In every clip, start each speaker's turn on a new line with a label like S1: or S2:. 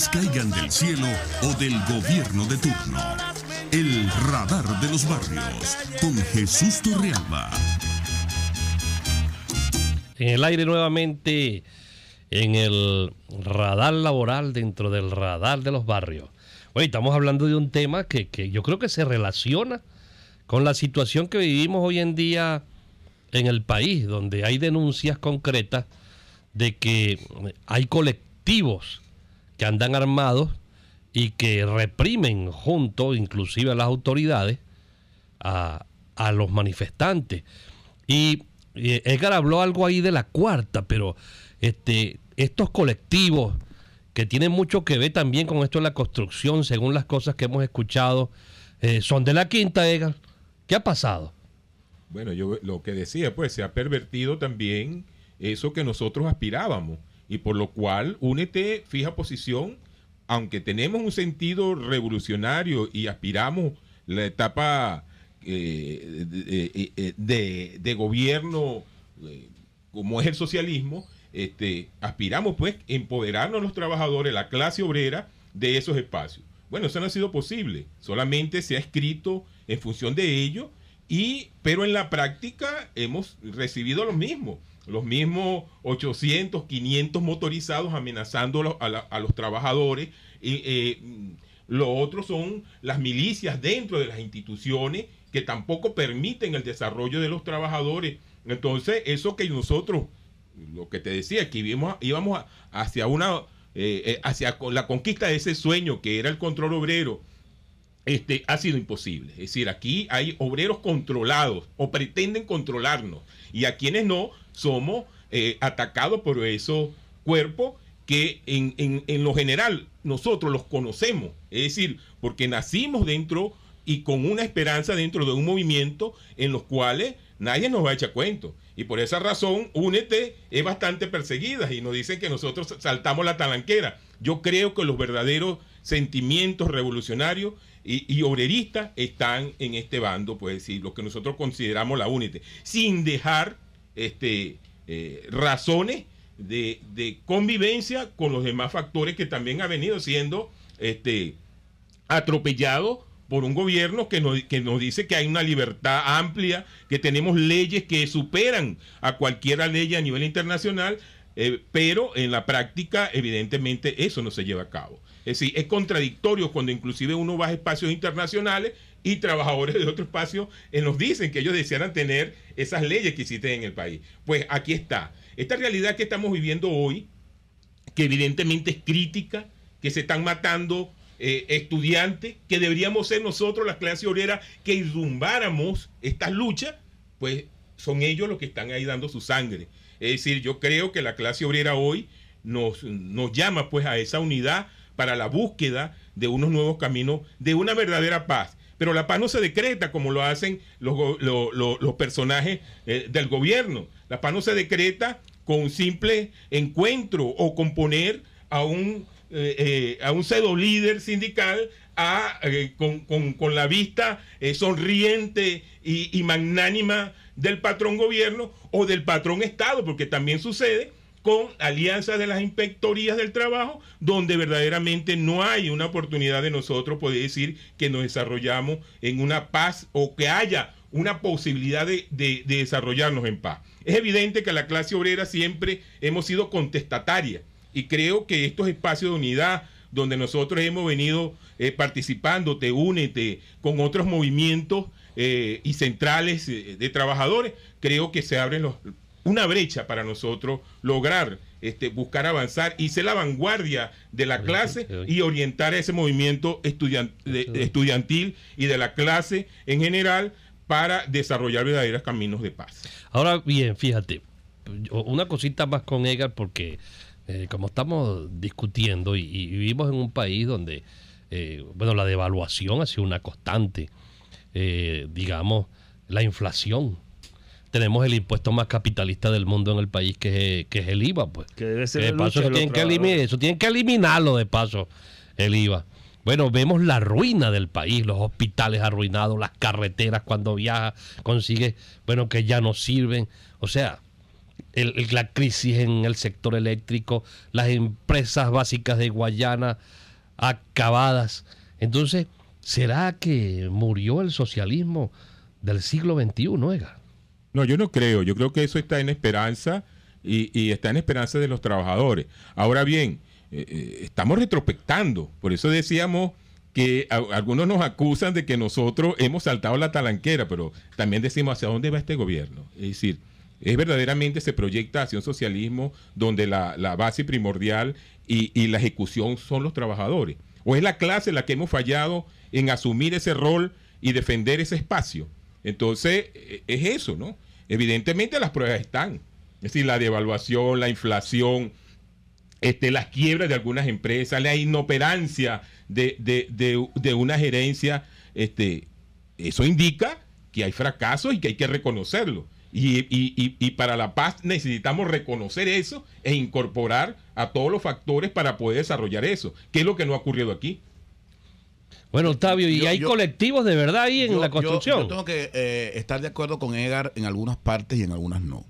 S1: caigan del cielo o del gobierno de turno. El radar de los barrios con Jesús Torrealba.
S2: En el aire nuevamente, en el radar laboral, dentro del radar de los barrios. Hoy estamos hablando de un tema que yo creo que se relaciona con la situación que vivimos hoy en día en el país, donde hay denuncias concretas de que hay colectivos que andan armados y que reprimen junto, inclusive a las autoridades, a los manifestantes. Y Edgar habló algo ahí de la cuarta, pero estos colectivos que tienen mucho que ver también con esto de la construcción, según las cosas que hemos escuchado, son de la quinta, Edgar. ¿Qué ha pasado?
S3: Bueno, yo lo que decía, pues se ha pervertido también eso que nosotros aspirábamos, y por lo cual Únete fija posición, aunque tenemos un sentido revolucionario y aspiramos la etapa de gobierno como es el socialismo, aspiramos pues empoderarnos los trabajadores, la clase obrera, de esos espacios. Bueno, eso no ha sido posible, solamente se ha escrito en función de ello, pero en la práctica hemos recibido los mismos 800, 500 motorizados amenazando a los trabajadores. Lo otro son las milicias dentro de las instituciones que tampoco permiten el desarrollo de los trabajadores. Entonces, eso que nosotros, lo que te decía, que íbamos hacia hacia la conquista de ese sueño que era el control obrero, ha sido imposible. Es decir, aquí hay obreros controlados o pretenden controlarnos, y a quienes no somos atacados por esos cuerpos que en lo general nosotros los conocemos, es decir, porque nacimos dentro y con una esperanza dentro de un movimiento en los cuales nadie nos va a echar cuento, y por esa razón Únete es bastante perseguida y nos dicen que nosotros saltamos la talanquera. Yo creo que los verdaderos sentimientos revolucionarios y obreristas están en este bando, pues decir, lo que nosotros consideramos la Únete, sin dejar razones de convivencia con los demás factores que también ha venido siendo atropellado por un gobierno que nos dice que hay una libertad amplia, que tenemos leyes que superan a cualquier ley a nivel internacional, pero en la práctica evidentemente eso no se lleva a cabo. Es decir, es contradictorio cuando inclusive uno va a espacios internacionales y trabajadores de otros espacios nos dicen que ellos desearan tener esas leyes que existen en el país. Pues aquí está. Esta realidad que estamos viviendo hoy, que evidentemente es crítica, que se están matando estudiantes, que deberíamos ser nosotros, la clase obrera, que irrumbáramos estas luchas, pues son ellos los que están ahí dando su sangre. Es decir, yo creo que la clase obrera hoy nos llama pues a esa unidad para la búsqueda de unos nuevos caminos, de una verdadera paz. Pero la paz no se decreta como lo hacen los personajes del gobierno. La paz no se decreta con un simple encuentro o con poner a un pseudo líder sindical con la vista sonriente y magnánima del patrón gobierno o del patrón Estado, porque también sucede con alianzas de las inspectorías del trabajo, donde verdaderamente no hay una oportunidad de nosotros poder decir que nos desarrollamos en una paz o que haya una posibilidad de desarrollarnos en paz. Es evidente que la clase obrera siempre hemos sido contestataria, y creo que estos espacios de unidad donde nosotros hemos venido participando, Te Únete, con otros movimientos y centrales de trabajadores, creo que se abren una brecha para nosotros lograr buscar avanzar y ser la vanguardia de la clase y orientar a ese movimiento estudiantil y de la clase en general para desarrollar verdaderos caminos de paz.
S2: Ahora bien, fíjate, una cosita más con Edgar, porque como estamos discutiendo y vivimos en un país donde bueno, la devaluación ha sido una constante, digamos, la inflación. Tenemos el impuesto más capitalista del mundo en el país, que es el IVA, pues. Que debe ser de paso, eso tienen que eliminarlo de paso, el IVA. Bueno, vemos la ruina del país, los hospitales arruinados, las carreteras cuando viajas, consigues, bueno, que ya no sirven. O sea, la crisis en el sector eléctrico, las empresas básicas de Guayana acabadas. Entonces, ¿será que murió el socialismo del siglo XXI, Edgar?
S3: No, yo no creo. Yo creo que eso está en esperanza y está en esperanza de los trabajadores. Ahora bien, estamos retrospectando. Por eso decíamos que algunos nos acusan de que nosotros hemos saltado la talanquera, pero también decimos hacia dónde va este gobierno. Es decir, es verdaderamente se proyecta hacia un socialismo donde la base primordial y la ejecución son los trabajadores. ¿O es la clase la que hemos fallado en asumir ese rol y defender ese espacio? Entonces, es eso, ¿no? Evidentemente las pruebas están. Es decir, la devaluación, la inflación, las quiebras de algunas empresas, la inoperancia de una gerencia, eso indica que hay fracasos y que hay que reconocerlo. Y para la paz necesitamos reconocer eso e incorporar a todos los factores para poder desarrollar eso, que es lo que no ha ocurrido aquí.
S2: Bueno, Octavio, ¿y hay colectivos de verdad ahí en la construcción?
S4: Yo tengo que estar de acuerdo con Edgar en algunas partes y en algunas no.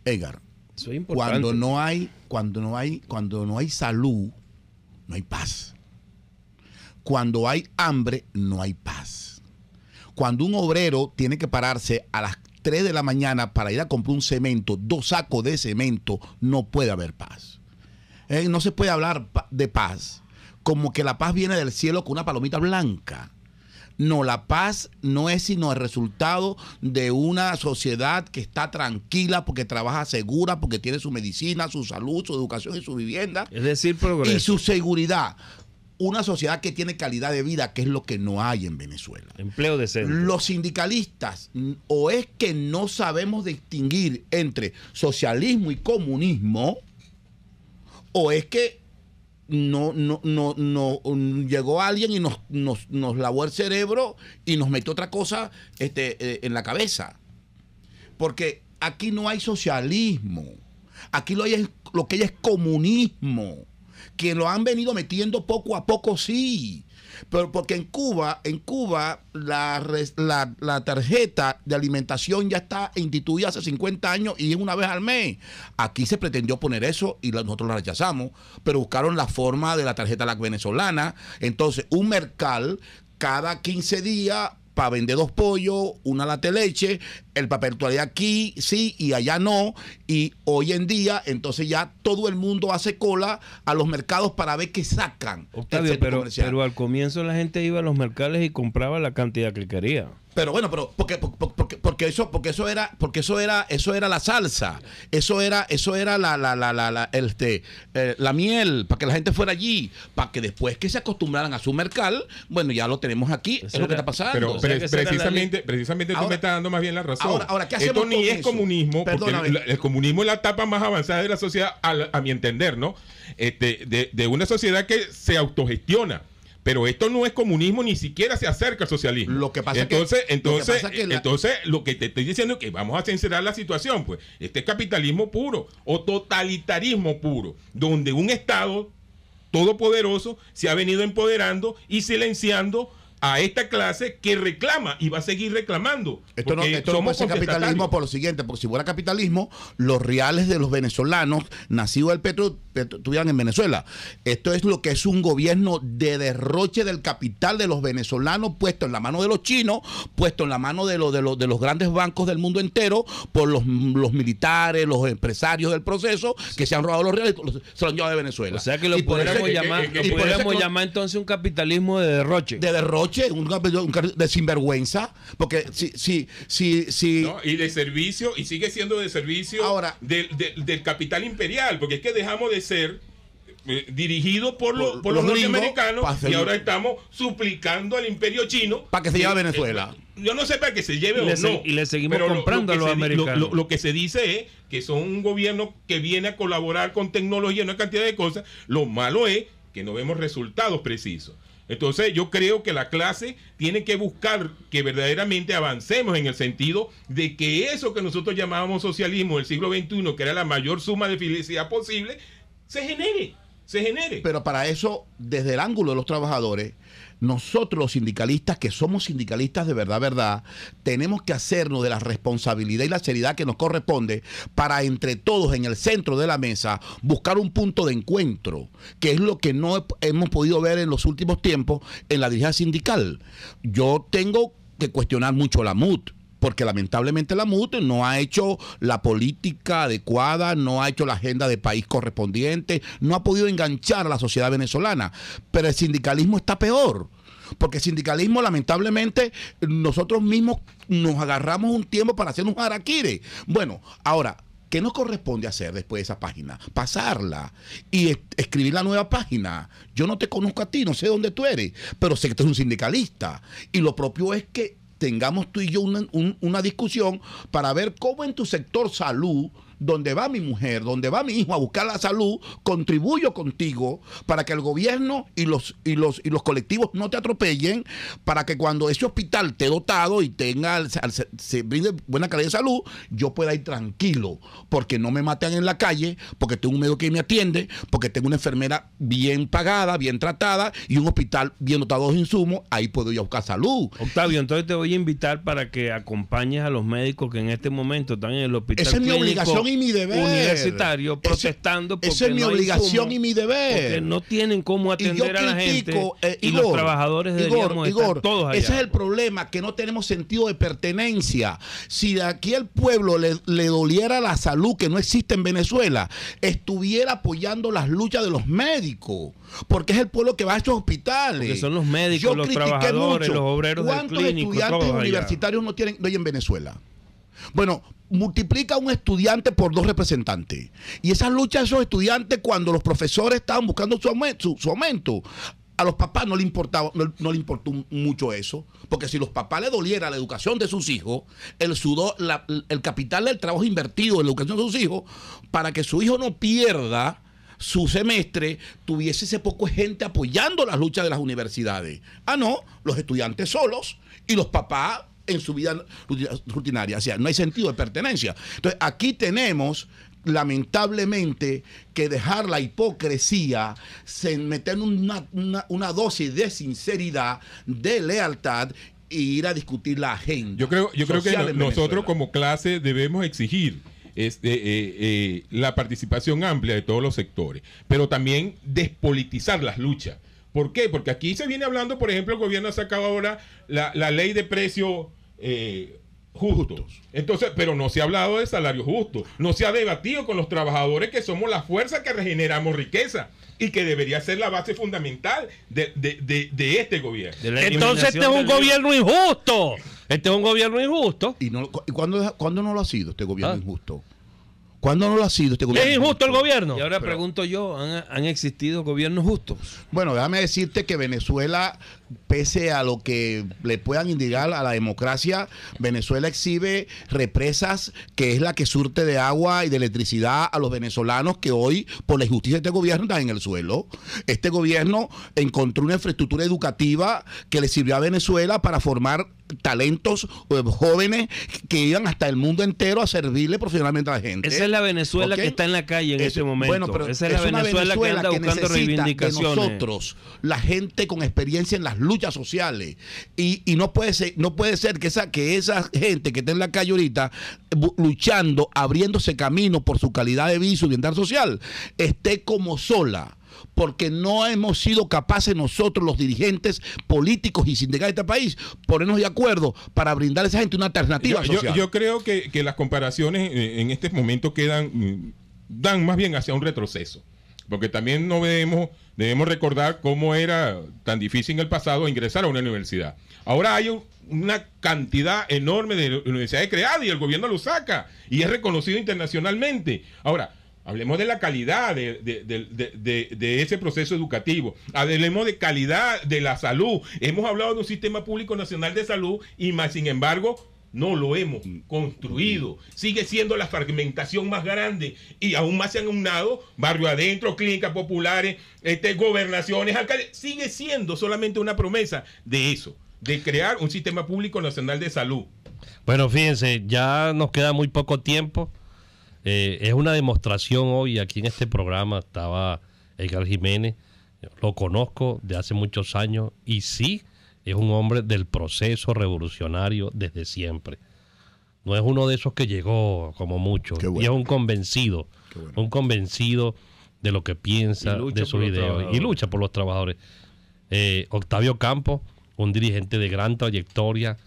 S4: Edgar,
S2: eso es importante.
S4: Cuando no hay salud, no hay paz. Cuando hay hambre, no hay paz. Cuando un obrero tiene que pararse a las 3 de la mañana para ir a comprar un cemento, 2 sacos de cemento, no puede haber paz. No se puede hablar de paz como que la paz viene del cielo con una palomita blanca. No, la paz no es sino el resultado de una sociedad que está tranquila porque trabaja segura, porque tiene su medicina, su salud, su educación y su vivienda.
S5: Es decir, progreso.
S4: Y su seguridad. Una sociedad que tiene calidad de vida, que es lo que no hay en Venezuela.
S5: Empleo decente.
S4: Los sindicalistas, o es que no sabemos distinguir entre socialismo y comunismo, o es que no llegó alguien y nos lavó el cerebro y nos metió otra cosa en la cabeza. Porque aquí no hay socialismo. Aquí lo que hay es comunismo, que lo han venido metiendo poco a poco, sí. Pero porque en Cuba la tarjeta de alimentación ya está instituida hace 50 años y es una vez al mes. Aquí se pretendió poner eso y nosotros la rechazamos, pero buscaron la forma de la tarjeta la venezolana. Entonces, un mercal cada 15 días para vender 2 pollos, una lata de leche, el papel toalla aquí sí y allá no, y hoy en día entonces ya todo el mundo hace cola a los mercados para ver qué sacan.
S5: Octavio, pero al comienzo la gente iba a los mercados y compraba la cantidad que quería.
S4: Pero bueno, pero porque eso era la salsa, eso era la miel, para que la gente fuera allí, para que después que se acostumbraran a su mercal, bueno, ya lo tenemos aquí, eso es lo que está pasando.
S3: Pero
S4: o sea,
S3: precisamente tú me estás dando más bien la razón.
S4: Ahora, ¿qué hacemos
S3: esto ni
S4: con
S3: es
S4: eso?
S3: comunismo, porque el comunismo es la etapa más avanzada de la sociedad, a mi entender, ¿no? De una sociedad que se autogestiona. Pero esto no es comunismo, ni siquiera se acerca al socialismo.
S4: Lo que pasa
S3: entonces lo que te estoy diciendo es que vamos a sincerar la situación, pues. Este es capitalismo puro o totalitarismo puro, donde un Estado todopoderoso se ha venido empoderando y silenciando a esta clase que reclama y va a seguir reclamando.
S4: Esto no puede ser capitalismo por lo siguiente, porque si fuera capitalismo, los reales de los venezolanos nacidos del petróleo estuvieran en Venezuela. Esto es lo que es un gobierno de derroche del capital de los venezolanos, puesto en la mano de los chinos, puesto en la mano de los grandes bancos del mundo entero, por los militares, los empresarios del proceso, que se han robado los reales y se los han llevado de Venezuela.
S5: O sea que lo podríamos llamar entonces un capitalismo de derroche.
S4: De derroche, de sinvergüenza, porque si
S3: ¿no? Y de servicio, y sigue siendo de servicio
S4: ahora,
S3: del capital imperial, porque es que dejamos de ser dirigido por los norteamericanos y ahora estamos suplicando al imperio chino
S4: para que se lleve a Venezuela.
S3: Yo no sé para que se lleve o no.
S5: Y le seguimos comprando a los americanos.
S3: Lo que se dice es que son un gobierno que viene a colaborar con tecnología, una cantidad de cosas. Lo malo es que no vemos resultados precisos. Entonces yo creo que la clase tiene que buscar que verdaderamente avancemos en el sentido de que eso que nosotros llamábamos socialismo del siglo XXI, que era la mayor suma de felicidad posible, se genere. se genere.
S4: Pero para eso, desde el ángulo de los trabajadores, nosotros los sindicalistas, que somos sindicalistas de verdad, tenemos que hacernos de la responsabilidad y la seriedad que nos corresponde para entre todos en el centro de la mesa buscar un punto de encuentro, que es lo que no hemos podido ver en los últimos tiempos en la dirigencia sindical. Yo tengo que cuestionar mucho la MUT, porque lamentablemente la MUT no ha hecho la política adecuada, no ha hecho la agenda de país correspondiente, no ha podido enganchar a la sociedad venezolana. Pero el sindicalismo está peor, porque el sindicalismo lamentablemente nosotros mismos nos agarramos un tiempo para hacer un harakiri. Bueno, ahora, ¿qué nos corresponde hacer después de esa página? Pasarla y escribir la nueva página. Yo no te conozco a ti, no sé dónde tú eres, pero sé que tú eres un sindicalista. Y lo propio es que tengamos tú y yo una discusión para ver cómo en tu sector salud, donde va mi mujer, donde va mi hijo a buscar la salud, contribuyo contigo para que el gobierno y los colectivos no te atropellen, para que cuando ese hospital esté dotado y tenga se brinde buena calidad de salud, yo pueda ir tranquilo, porque no me matan en la calle, porque tengo un médico que me atiende, porque tengo una enfermera bien pagada, bien tratada y un hospital bien dotado de insumos, ahí puedo ir a buscar salud.
S5: Octavio, entonces te voy a invitar para que acompañes a los médicos que en este momento están en el hospital
S4: Esa es mi obligación y mi deber.
S5: Universitario protestando porque
S4: esa es mi obligación y mi deber.
S5: Porque no tienen cómo atender a la gente y
S4: Igor,
S5: los trabajadores deberíamos estar todos allá.
S4: Ese es el problema, que no tenemos sentido de pertenencia. Si aquí el pueblo le doliera la salud que no existe en Venezuela, estuviera apoyando las luchas de los médicos, porque es el pueblo que va a estos hospitales.
S5: Porque son los médicos, los trabajadores, los obreros del clínico.
S4: ¿Cuántos estudiantes universitarios no hay en Venezuela? Bueno, multiplica un estudiante por 2 representantes. Y esas luchas de esos estudiantes, cuando los profesores estaban buscando su aumento, a los papás no le importaba, no le importó mucho eso, porque si los papás le doliera la educación de sus hijos, el sudor, el capital del trabajo invertido en la educación de sus hijos, para que su hijo no pierda su semestre, tuviese ese poco gente apoyando las luchas de las universidades. Ah, no, los estudiantes solos y los papás en su vida rutinaria. O sea, no hay sentido de pertenencia. Entonces, aquí tenemos, lamentablemente, que dejar la hipocresía, meter una dosis de sinceridad, de lealtad e ir a discutir la agenda.
S3: Yo creo que nosotros como clase debemos exigir la participación amplia de todos los sectores, pero también despolitizar las luchas. ¿Por qué? Porque aquí se viene hablando, por ejemplo, el gobierno ha sacado ahora la ley de precios justos. Entonces, pero no se ha hablado de salario justo, no se ha debatido con los trabajadores, que somos la fuerza que regeneramos riqueza y que debería ser la base fundamental de este gobierno.
S2: Entonces este es un gobierno injusto. Este es un gobierno injusto.
S4: ¿Y cuándo no lo ha sido este gobierno injusto? ¿Cuándo no lo ha sido este gobierno?
S2: ¿Es injusto el gobierno?
S5: Y ahora pregunto yo, ¿han existido gobiernos justos?
S4: Bueno, déjame decirte que Venezuela, pese a lo que le puedan indicar a la democracia, Venezuela exhibe represas, que es la que surte de agua y de electricidad a los venezolanos que hoy, por la injusticia de este gobierno, están en el suelo. Este gobierno encontró una infraestructura educativa que le sirvió a Venezuela para formar talentos jóvenes que iban hasta el mundo entero a servirle profesionalmente a la gente.
S5: Esa es la Venezuela que está en la calle en ese momento.
S4: Bueno, pero
S5: esa es la Venezuela que anda buscando reivindicaciones.
S4: De nosotros, la gente con experiencia en las luchas sociales. Y no puede ser que esa gente que está en la calle ahorita luchando, abriéndose camino por su calidad de vida y su bienestar social, esté como sola. Porque no hemos sido capaces nosotros, los dirigentes políticos y sindicales de este país, ponernos de acuerdo para brindar a esa gente una alternativa social.
S3: Yo creo que las comparaciones en este momento dan más bien hacia un retroceso. Porque también no debemos recordar cómo era tan difícil en el pasado ingresar a una universidad. Ahora hay una cantidad enorme de universidades creadas y el gobierno lo saca y es reconocido internacionalmente. Ahora, hablemos de la calidad de ese proceso educativo. Hablemos de calidad de la salud. Hemos hablado de un sistema público nacional de salud y más, sin embargo, no lo hemos construido. Sigue siendo la fragmentación más grande y aún más se han unado barrio adentro, clínicas populares, gobernaciones, alcaldes. Sigue siendo solamente una promesa de eso, de crear un sistema público nacional de salud.
S2: Bueno, fíjense, ya nos queda muy poco tiempo. Es una demostración hoy aquí en este programa. Estaba Edgar Jiménez, lo conozco de hace muchos años y sí, es un hombre del proceso revolucionario desde siempre. No es uno de esos que llegó como mucho,
S4: bueno.
S2: y es un convencido, un convencido de lo que piensa, de sus ideas, y lucha por los trabajadores. Octavio Campos, un dirigente de gran trayectoria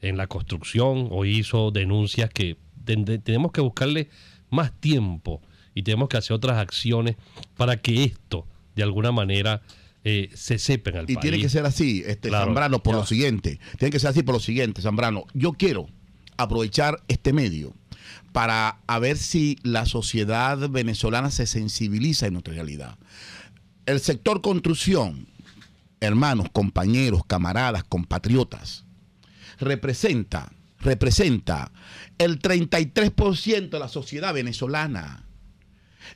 S2: en la construcción, hoy hizo denuncias que tenemos que buscarle más tiempo y tenemos que hacer otras acciones para que esto, de alguna manera, se sepa en el país.
S4: Y tiene que ser así, claro, Zambrano, por lo siguiente. Tiene que ser así por lo siguiente, Zambrano. Yo quiero aprovechar este medio para a ver si la sociedad venezolana se sensibiliza en nuestra realidad. El sector construcción, hermanos, compañeros, camaradas, compatriotas, representa el 33% de la sociedad venezolana.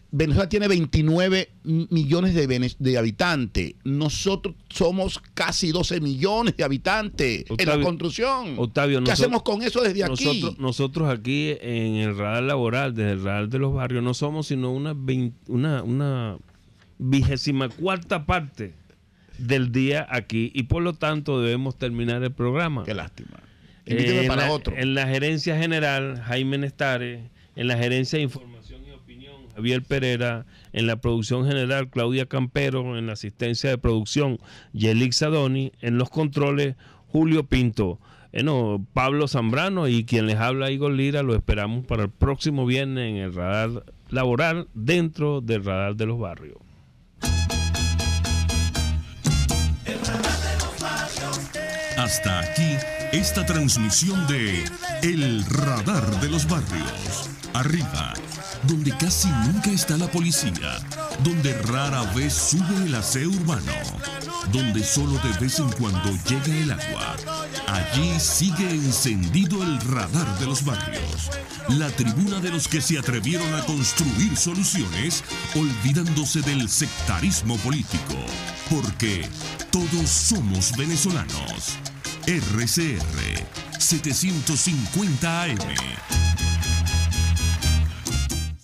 S4: Venezuela tiene 29 millones de habitantes. Nosotros somos casi 12 millones de habitantes, Octavio, en la construcción.
S5: Octavio,
S4: ¿qué hacemos con eso desde aquí?
S5: Nosotros aquí en el radar laboral, desde el radar de los barrios, no somos sino una 24ª parte del día aquí, y por lo tanto debemos terminar el programa.
S4: Qué lástima. Invíteme para otro.
S5: En la gerencia general, Jaime Nestares. En la gerencia de información y opinión, Javier Pereira. En la producción general, Claudia Campero. En la asistencia de producción, Yelix Sadoni. En los controles, Julio Pinto. Pablo Zambrano y quien les habla, Igor Lira. Lo esperamos para el próximo viernes en el radar laboral, dentro del radar de los barrios.
S1: Hasta aquí esta transmisión de El Radar de los Barrios. Arriba, donde casi nunca está la policía, donde rara vez sube el aseo urbano, donde solo de vez en cuando llega el agua. Allí sigue encendido el Radar de los Barrios, la tribuna de los que se atrevieron a construir soluciones olvidándose del sectarismo político, porque todos somos venezolanos. RCR 750 AM.